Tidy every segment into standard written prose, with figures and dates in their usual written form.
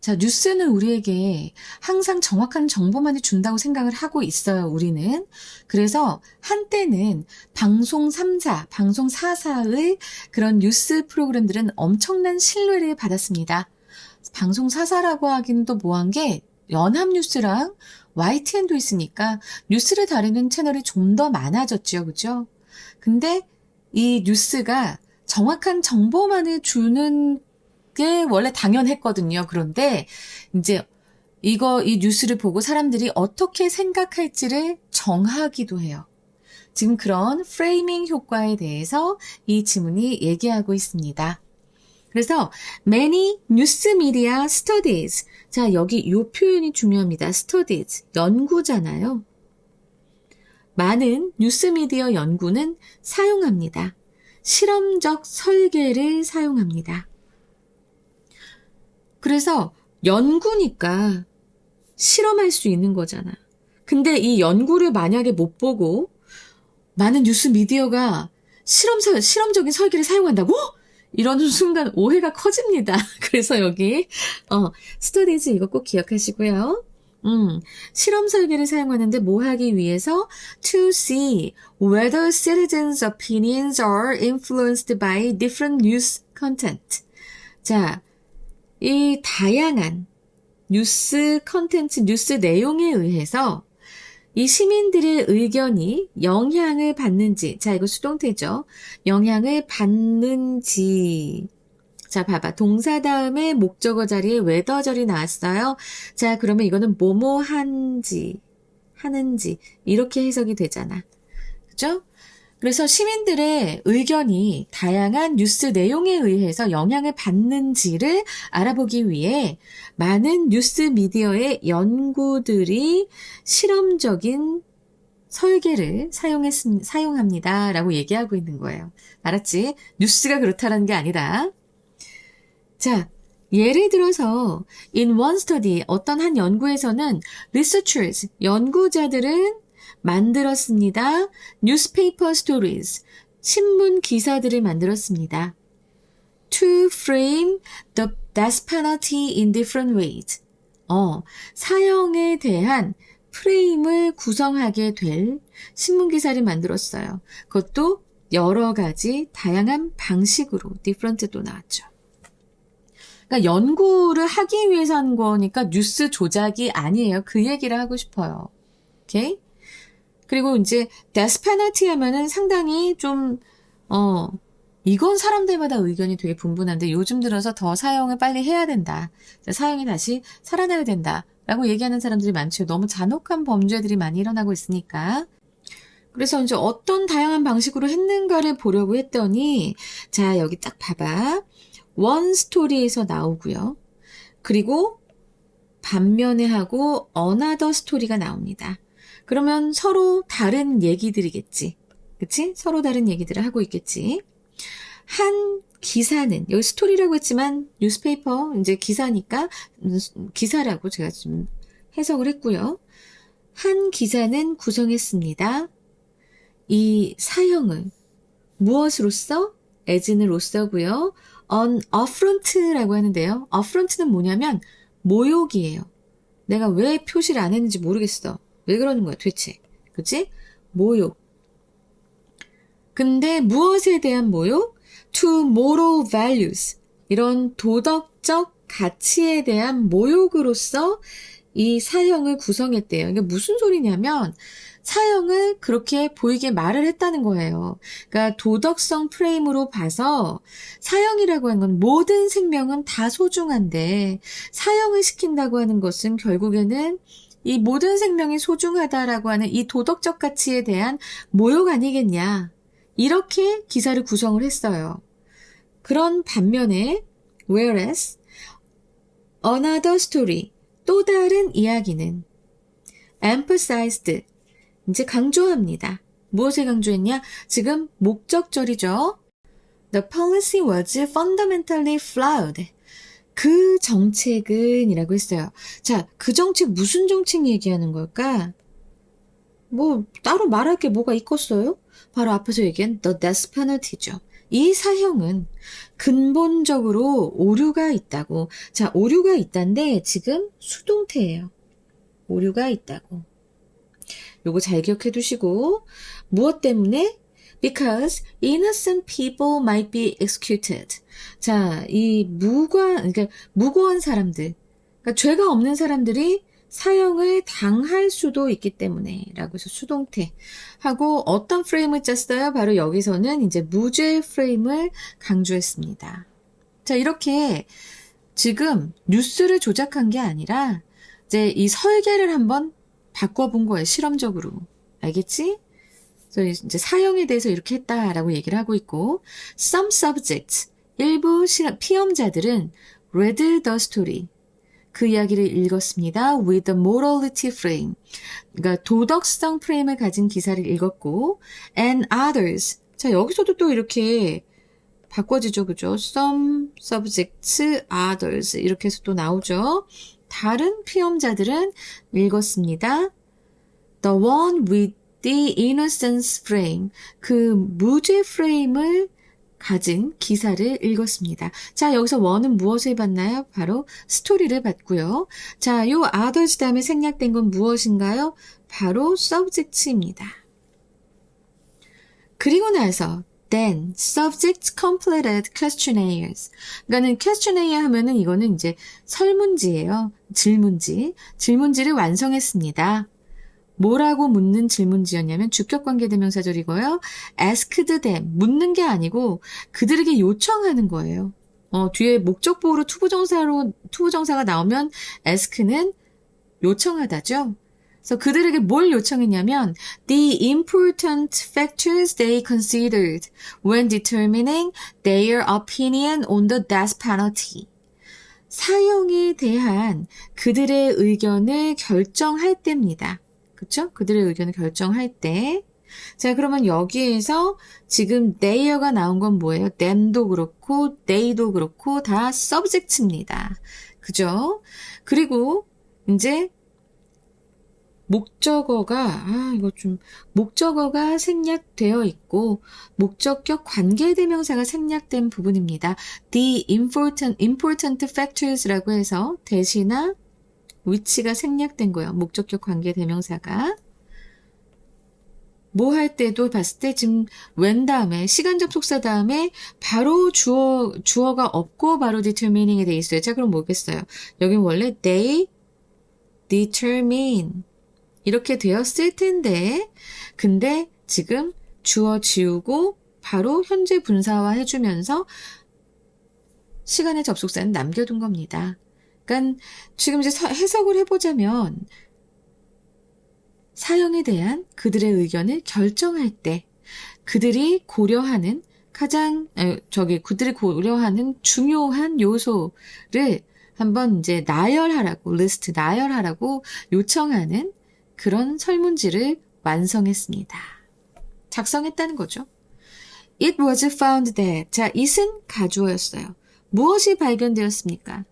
자, 뉴스는 우리에게 항상 정확한 정보만을 준다고 생각을 하고 있어요, 우리는. 그래서 한때는 방송 3사, 방송 4사의 그런 뉴스 프로그램들은 엄청난 신뢰를 받았습니다. 방송 4사라고 하기는 또 뭐한 게 연합뉴스랑 YTN도 있으니까 뉴스를 다루는 채널이 좀 더 많아졌죠, 그죠? 근데 이 뉴스가 정확한 정보만을 주는 게 원래 당연했거든요. 그런데 이제 이 뉴스를 보고 사람들이 어떻게 생각할지를 정하기도 해요. 지금 그런 프레이밍 효과에 대해서 이 지문이 얘기하고 있습니다. 그래서 many news media studies. 자, 여기 이 표현이 중요합니다. studies. 연구잖아요. 많은 뉴스 미디어 연구는 사용합니다. 실험적 설계를 사용합니다. 그래서 연구니까 실험할 수 있는 거잖아. 근데 이 연구를 만약에 못 보고 많은 뉴스 미디어가 실험적인 설계를 사용한다고? 이러는 순간 오해가 커집니다. 그래서 여기 스터디즈 이거 꼭 기억하시고요. 실험 설계를 사용하는데 뭐 하기 위해서? To see whether citizens' opinions are influenced by different news content. 자, 이 다양한 뉴스 컨텐츠, 뉴스 내용에 의해서 이 시민들의 의견이 영향을 받는지, 자, 이거 수동태죠. 영향을 받는지. 자, 봐봐. 동사 다음에 목적어 자리에 whether절이 나왔어요. 자, 그러면 이거는 뭐뭐 하는지, 이렇게 해석이 되잖아. 그죠? 그래서 시민들의 의견이 다양한 뉴스 내용에 의해서 영향을 받는지를 알아보기 위해 많은 뉴스 미디어의 연구들이 실험적인 설계를 사용합니다. 라고 얘기하고 있는 거예요. 알았지? 뉴스가 그렇다는 게 아니라. 자, 예를 들어서 in one study, 어떤 한 연구에서는 researchers, 연구자들은 만들었습니다. newspaper stories, 신문 기사들을 만들었습니다. To frame the death penalty in different ways. 사형에 대한 프레임을 구성하게 될 신문 기사를 만들었어요. 그것도 여러 가지 다양한 방식으로 different도 나왔죠. 그러니까 연구를 하기 위해서 한 거니까 뉴스 조작이 아니에요. 그 얘기를 하고 싶어요. 오케이? 그리고 이제 death penalty 하면은 상당히 좀 이건 사람들마다 의견이 되게 분분한데 요즘 들어서 더 사형을 빨리 해야 된다. 사형이 다시 살아나야 된다. 라고 얘기하는 사람들이 많죠. 너무 잔혹한 범죄들이 많이 일어나고 있으니까. 그래서 이제 어떤 다양한 방식으로 했는가를 보려고 했더니 자, 여기 딱 봐봐. one story에서 나오고요. 그리고 반면에 하고 another story가 나옵니다. 그러면 서로 다른 얘기들이겠지. 그치? 서로 다른 얘기들을 하고 있겠지. 한 기사는, 여기 스토리라고 했지만 뉴스페이퍼, 이제 기사니까 기사라고 제가 좀 해석을 했고요. 한 기사는 구성했습니다. 이 사형을 무엇으로써? as는 로서고요. on affront라고 하는데요. affront는 뭐냐면 모욕이에요. 내가 왜 표시를 안 했는지 모르겠어. 왜 그러는 거야 도대체. 그치? 모욕. 근데 무엇에 대한 모욕? To moral values. 이런 도덕적 가치에 대한 모욕으로서 이 사형을 구성했대요. 이게 무슨 소리냐면 사형을 그렇게 보이게 말을 했다는 거예요. 그러니까 도덕성 프레임으로 봐서 사형이라고 하는 건 모든 생명은 다 소중한데 사형을 시킨다고 하는 것은 결국에는 이 모든 생명이 소중하다라고 하는 이 도덕적 가치에 대한 모욕 아니겠냐. 이렇게 기사를 구성을 했어요. 그런 반면에 whereas another story, 또 다른 이야기는 emphasized, 이제 강조합니다. 무엇을 강조했냐? 지금 목적절이죠. The policy was fundamentally flawed. 그 정책은 이라고 했어요. 자, 그 정책 무슨 정책 얘기하는 걸까? 뭐 따로 말할 게 뭐가 있겠어요? 바로 앞에서 얘기한 the death penalty죠. 이 사형은 근본적으로 오류가 있다고. 자, 오류가 있다는데 지금 수동태예요. 오류가 있다고. 요거 잘 기억해 두시고, 무엇 때문에? Because innocent people might be executed. 자, 이 그러니까 무고한 사람들, 그러니까 죄가 없는 사람들이 사형을 당할 수도 있기 때문에 라고 해서 수동태 하고 어떤 프레임을 짰어요? 바로 여기서는 이제 무죄 프레임을 강조했습니다. 자, 이렇게 지금 뉴스를 조작한 게 아니라 이제 이 설계를 한번 바꿔본 거예요. 실험적으로. 알겠지? 그래서 이제 사형에 대해서 이렇게 했다라고 얘기를 하고 있고, some subjects, 일부 피험자들은 read the story, 그 이야기를 읽었습니다. with the morality frame, 그러니까 도덕성 프레임을 가진 기사를 읽었고, and others, 자 여기서도 또 이렇게 바꿔지죠, 그죠? some subjects, others 이렇게 해서 또 나오죠. 다른 피험자들은 읽었습니다. the one with the innocence frame, 그 무죄 프레임을 가진 기사를 읽었습니다. 자, 여기서 원은 무엇을 해봤나요? 바로 스토리를 봤고요. 자, 요 others 다음에 생략된 건 무엇인가요? 바로 subject입니다. 그리고 나서 then subjects completed questionnaires. 그러니까는 questionnaire 하면은 이거는 이제 설문지예요. 질문지를 완성했습니다. 뭐라고 묻는 질문지였냐면 주격관계대명사절이고요. asked them, 묻는 게 아니고 그들에게 요청하는 거예요. 뒤에 목적보호로 투부정사가 나오면 ask는 요청하다죠. 그래서 그들에게 뭘 요청했냐면 the important factors they considered when determining their opinion on the death penalty. 사형에 대한 그들의 의견을 결정할 때입니다. 그쵸? 그들의 의견을 결정할 때. 자, 그러면 여기에서 지금 they가 나온 건 뭐예요? them도 그렇고, they도 그렇고, 다 subject입니다. 그죠? 그리고, 이제, 목적어가 생략되어 있고, 목적격 관계대명사가 생략된 부분입니다. The important factors라고 해서 대시나 위치가 생략된 거예요. 목적격 관계대명사가. 뭐 할 때도 봤을 때 지금 when 다음에 시간 접속사 다음에 바로 주어가 없고 바로 determining에 돼 있어요. 자, 그럼 뭐겠어요? 여긴 원래 they determine 이렇게 되었을 텐데 근데 지금 주어 지우고 바로 현재 분사화 해주면서 시간의 접속사는 남겨둔 겁니다. 그러니까 지금 이제 해석을 해보자면 사형에 대한 그들의 의견을 결정할 때 그들이 고려하는 중요한 요소를 한번 이제 나열하라고 요청하는 그런 설문지를 완성했습니다. 작성했다는 거죠. It was found that, 자, it은 가주어였어요. 무엇이 발견되었습니까?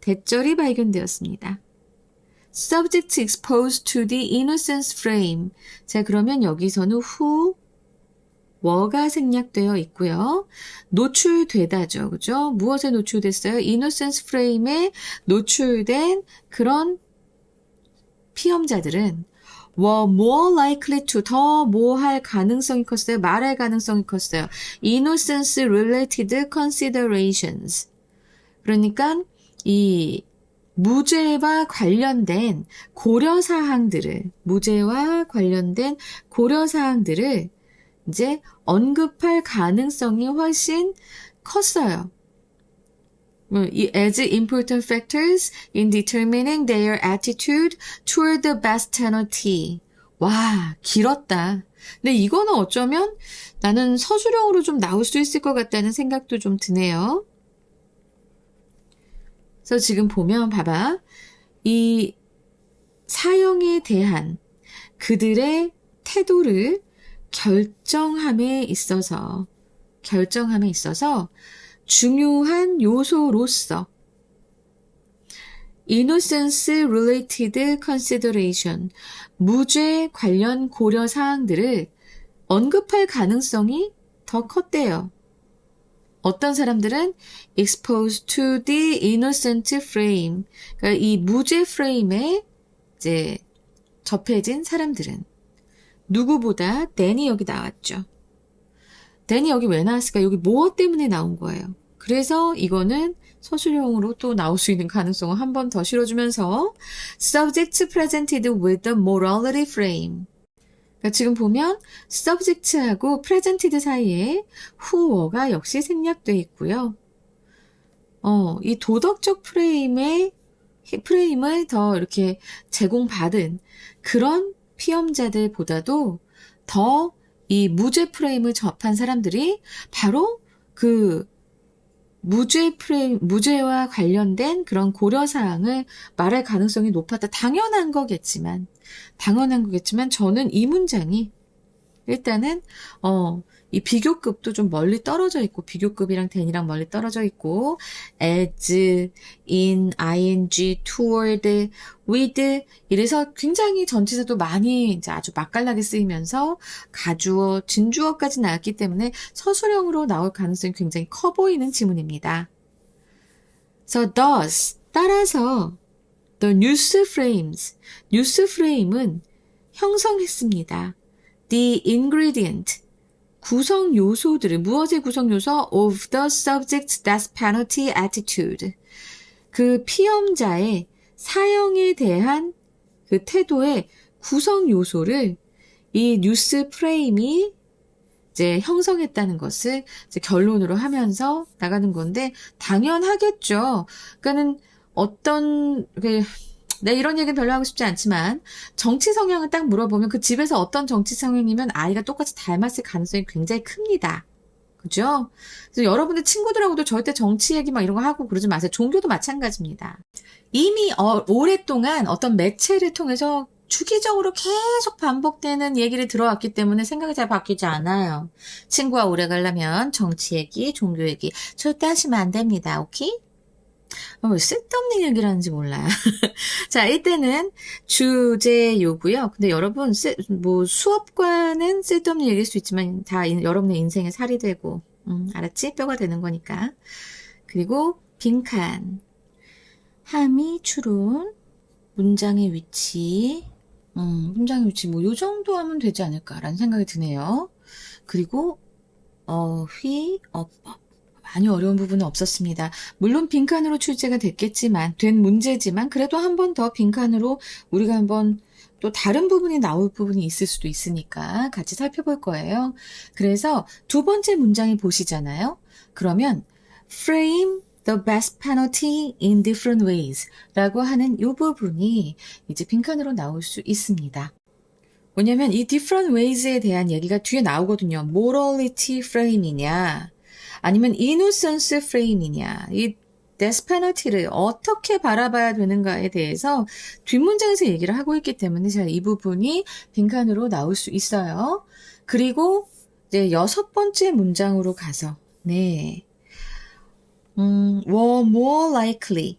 대절이 발견되었습니다. Subject exposed to the innocence frame. 자, 그러면 여기서는 who, were가 생략되어 있고요. 노출되다죠. 그죠? 무엇에 노출됐어요? innocence frame에 노출된 그런 피험자들은 were more likely to, 더 뭐 할 가능성이 컸어요? 말할 가능성이 컸어요. innocence related considerations. 그러니까 이 무죄와 관련된 고려사항들을 이제 언급할 가능성이 훨씬 컸어요. As important factors in determining their attitude toward the death penalty. 와, 길었다. 근데 이거는 어쩌면 나는 서술형으로 좀 나올 수 있을 것 같다는 생각도 좀 드네요. 그래서 지금 보면 봐봐. 이 사형에 대한 그들의 태도를 결정함에 있어서 중요한 요소로서 innocence related consideration, 무죄 관련 고려 사항들을 언급할 가능성이 더 컸대요. 어떤 사람들은 exposed to the innocent frame. 그러니까 이 무죄 프레임에 이제 접해진 사람들은 누구보다 댄이 여기 나왔죠. 댄이 여기 왜 나왔을까? 여기 무엇 때문에 나온 거예요. 그래서 이거는 서술형으로 또 나올 수 있는 가능성을 한 번 더 실어주면서 subject presented with the morality frame. 그러니까 지금 보면 subject하고 presented 사이에 who가 역시 생략되어 있고요. 이 도덕적 프레임을 더 이렇게 제공받은 그런 피험자들보다도 더 이 무죄 프레임을 접한 사람들이 바로 그 무죄와 관련된 그런 고려사항을 말할 가능성이 높았다. 당연한 거겠지만 저는 이 문장이 일단은, 이 비교급도 좀 멀리 떨어져 있고, 비교급이랑 than이랑 멀리 떨어져 있고, as, in, ing, toward, with, 이래서 굉장히 전치사도 많이 이제 아주 맛깔나게 쓰이면서 가주어, 진주어까지 나왔기 때문에 서술형으로 나올 가능성이 굉장히 커 보이는 지문입니다. So thus, 따라서, the news frame은 형성했습니다. The ingredient, 구성 요소들을, 무엇의 구성 요소? Of the subject's death penalty attitude. 그 피험자의 사형에 대한 그 태도의 구성 요소를 이 뉴스 프레임이 이제 형성했다는 것을 이제 결론으로 하면서 나가는 건데, 당연하겠죠. 그러니까는 네, 이런 얘기는 별로 하고 싶지 않지만 정치 성향을 딱 물어보면 그 집에서 어떤 정치 성향이면 아이가 똑같이 닮았을 가능성이 굉장히 큽니다. 그죠? 그래서 여러분들 친구들하고도 절대 정치 얘기 막 이런 거 하고 그러지 마세요. 종교도 마찬가지입니다. 이미 오랫동안 어떤 매체를 통해서 주기적으로 계속 반복되는 얘기를 들어왔기 때문에 생각이 잘 바뀌지 않아요. 친구와 오래 가려면 정치 얘기, 종교 얘기 절대 하시면 안 됩니다. 오케이? 쓸데없는 얘기를 하는지 몰라요. 자, 이때는 주제요고요. 근데 여러분, 수업과는 쓸데없는 얘기일 수 있지만 다 여러분의 인생에 살이 되고, 알았지? 뼈가 되는 거니까. 그리고 빈칸, 함의 추론, 문장의 위치, 요 정도 하면 되지 않을까라는 생각이 드네요. 그리고, 어법. 많이 어려운 부분은 없었습니다. 물론 빈칸으로 출제가 된 문제지만 그래도 한 번 더 빈칸으로 우리가 한번 또 다른 부분이 나올 부분이 있을 수도 있으니까 같이 살펴볼 거예요. 그래서 두 번째 문장을 보시잖아요. 그러면 frame the best penalty in different ways 라고 하는 이 부분이 이제 빈칸으로 나올 수 있습니다. 뭐냐면 이 different ways에 대한 얘기가 뒤에 나오거든요. morality frame이냐 아니면 innocence frame이냐, 이 death penalty를 어떻게 바라봐야 되는가에 대해서 뒷문장에서 얘기를 하고 있기 때문에 이 부분이 빈칸으로 나올 수 있어요. 그리고 이제 6번째 문장으로 가서 were more likely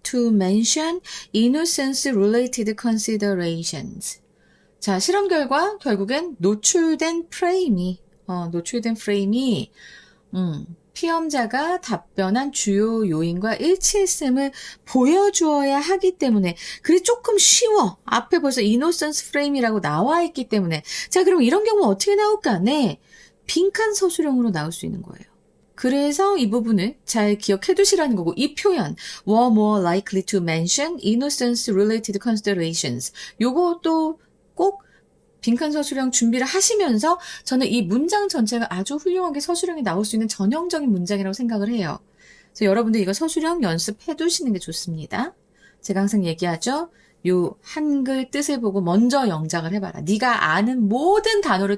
to mention innocence related considerations. 자, 실험 결과 결국엔 노출된 프레임이 피험자가 답변한 주요 요인과 일치했음을 보여주어야 하기 때문에 그게 조금 쉬워. 앞에 벌써 이노센스 프레임이라고 나와 있기 때문에 자, 그럼 이런 경우 어떻게 나올까? 네, 빈칸 서술형으로 나올 수 있는 거예요. 그래서 이 부분을 잘 기억해 두시라는 거고 이 표현 were more likely to mention innocence related considerations 요것도 꼭 빈칸 서술형 준비를 하시면서 저는 이 문장 전체가 아주 훌륭하게 서술형이 나올 수 있는 전형적인 문장이라고 생각을 해요. 그래서 여러분들 이거 서술형 연습해 두시는 게 좋습니다. 제가 항상 얘기하죠. 요 한글 뜻을 보고 먼저 영작을 해봐라. 네가 아는 모든 단어를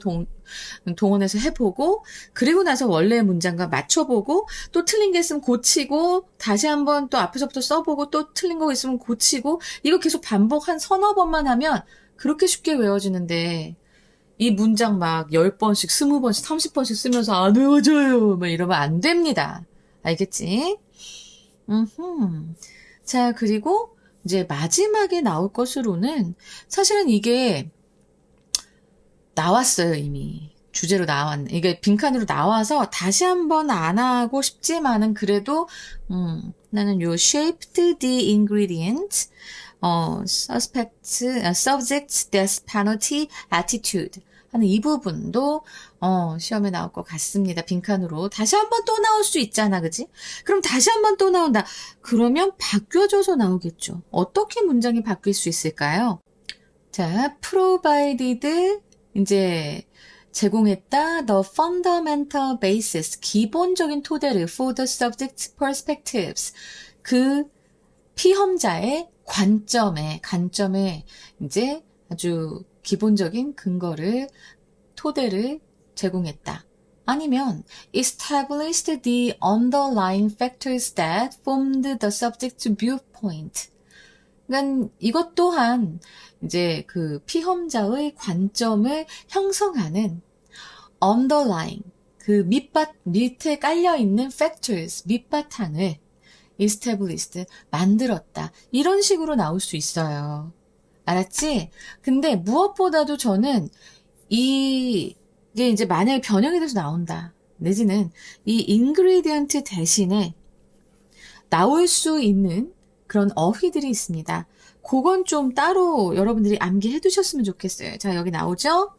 동원해서 해보고 그리고 나서 원래의 문장과 맞춰보고 또 틀린 게 있으면 고치고 다시 한번 또 앞에서부터 써보고 또 틀린 거 있으면 고치고 이거 계속 반복 한 서너 번만 하면 그렇게 쉽게 외워지는데 이 문장 막 10번씩, 20번씩, 30번씩 쓰면서 안 외워져요. 막 이러면 안 됩니다. 알겠지? 자, 그리고 이제 마지막에 나올 것으로는 사실은 이게 나왔어요, 이미. 주제로 이게 빈칸으로 나와서 다시 한번 안 하고 싶지만은 그래도, 나는 요 shaped the ingredient, subject, death penalty, attitude 하는 이 부분도, 시험에 나올 것 같습니다. 빈칸으로. 다시 한번 또 나올 수 있잖아, 그지? 그럼 다시 한번 또 나온다. 그러면 바뀌어져서 나오겠죠. 어떻게 문장이 바뀔 수 있을까요? 자, provided, 이제, 제공했다. The fundamental basis, 기본적인 토대를 for the subject perspectives. 그 피험자의 관점에 이제 아주 기본적인 토대를 제공했다. 아니면 established the underlying factors that formed the subject's viewpoint. 그러니까 이것 또한 이제 그 피험자의 관점을 형성하는 underlying, 그 밑에 깔려있는 factors, 밑바탕을 established, 만들었다. 이런 식으로 나올 수 있어요. 알았지? 근데 무엇보다도 저는 이게 이제 만약에 변형이 돼서 나온다. 내지는 이 ingredient 대신에 나올 수 있는 그런 어휘들이 있습니다. 그건 좀 따로 여러분들이 암기해 두셨으면 좋겠어요. 자, 여기 나오죠?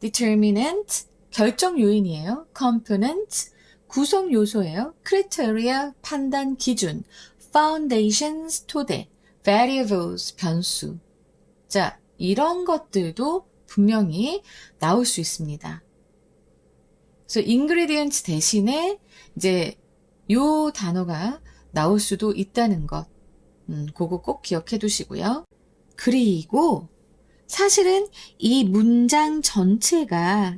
determinant, 결정 요인이에요. component, 구성 요소예요. criteria, 판단 기준. foundations, 토대. variables, 변수. 자, 이런 것들도 분명히 나올 수 있습니다. 그래서 ingredient 대신에 이제 요 단어가 나올 수도 있다는 것. 그거 꼭 기억해 두시고요. 그리고 사실은 이 문장 전체가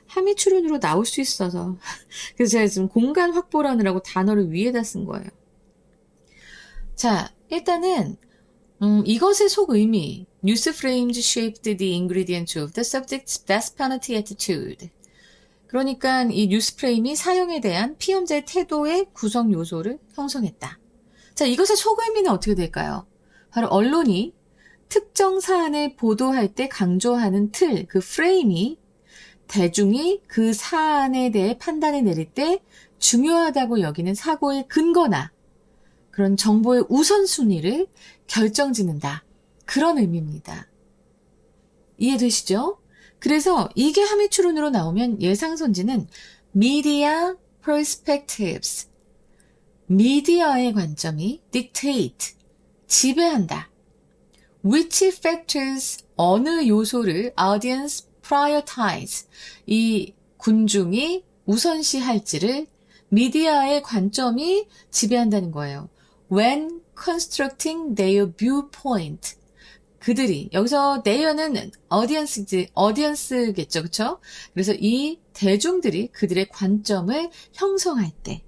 함의추론으로 나올 수 있어서 그래서 제가 지금 공간 확보를 하느라고 단어를 위에다 쓴 거예요. 자, 일단은 이것의 속의미 Use frames shaped the ingredient of the subject's death penalty attitude. 그러니까 이 뉴스 프레임이 사용에 대한 피험자의 태도의 구성 요소를 형성했다. 자, 이것의 속의미는 어떻게 될까요? 바로 언론이 특정 사안을 보도할 때 강조하는 틀, 그 프레임이 대중이 그 사안에 대해 판단을 내릴 때 중요하다고 여기는 사고의 근거나 그런 정보의 우선순위를 결정짓는다. 그런 의미입니다. 이해되시죠? 그래서 이게 함의추론으로 나오면 예상선지는 media perspectives, 미디어의 관점이 dictate, 지배한다. which factors, 어느 요소를 audience prioritize, 이 군중이 우선시할지를 미디어의 관점이 지배한다는 거예요. when constructing their viewpoint, 그들이 여기서 theyer는 audience겠죠, 그렇죠? 그래서 이 대중들이 그들의 관점을 형성할 때,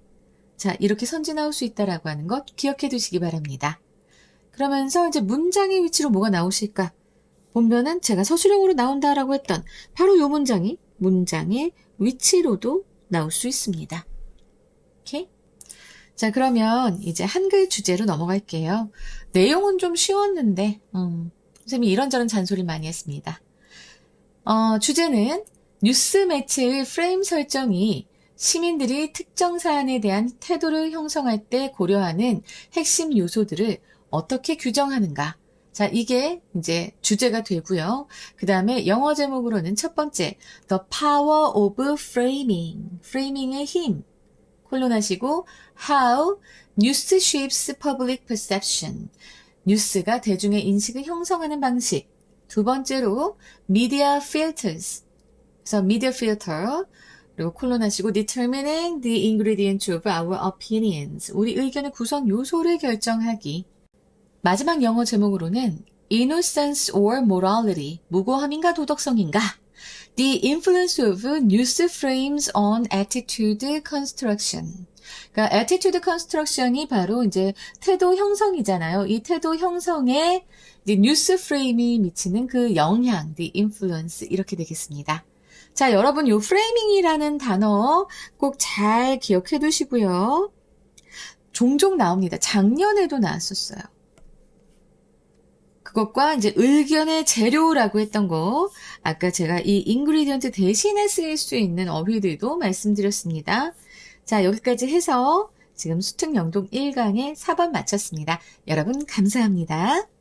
자, 이렇게 선지 나올 수 있다라고 하는 것 기억해 두시기 바랍니다. 그러면서 이제 문장의 위치로 뭐가 나오실까? 보면은 제가 서술형으로 나온다라고 했던 바로 이 문장이 문장의 위치로도 나올 수 있습니다. 오케이? 자, 그러면 이제 한글 주제로 넘어갈게요. 내용은 좀 쉬웠는데, 선생님이 이런저런 잔소리를 많이 했습니다. 주제는 뉴스 매체의 프레임 설정이 시민들이 특정 사안에 대한 태도를 형성할 때 고려하는 핵심 요소들을 어떻게 규정하는가. 자, 이게 이제 주제가 되고요. 그 다음에 영어 제목으로는 첫 번째, The Power of Framing, Framing의 힘, 콜론하시고 How News Shapes Public Perception, 뉴스가 대중의 인식을 형성하는 방식. 두 번째로 Media Filters, 그래서 Media Filter, 그리고 콜론하시고 Determining the ingredient of our opinions, 우리 의견의 구성 요소를 결정하기. 마지막 영어 제목으로는 Innocence or Morality, 무고함인가 도덕성인가? The influence of news frames on attitude construction. 그러니까 attitude construction이 바로 이제 태도 형성이잖아요. 이 태도 형성에 이제 뉴스 프레임이 미치는 그 영향, the influence 이렇게 되겠습니다. 자, 여러분 요 프레이밍이라는 단어 꼭 잘 기억해 두시고요. 종종 나옵니다. 작년에도 나왔었어요. 그것과 이제 의견의 재료라고 했던 거, 아까 제가 이 인그리디언트 대신에 쓰일 수 있는 어휘들도 말씀드렸습니다. 자, 여기까지 해서 지금 수특영동 1강의 4번 마쳤습니다. 여러분 감사합니다.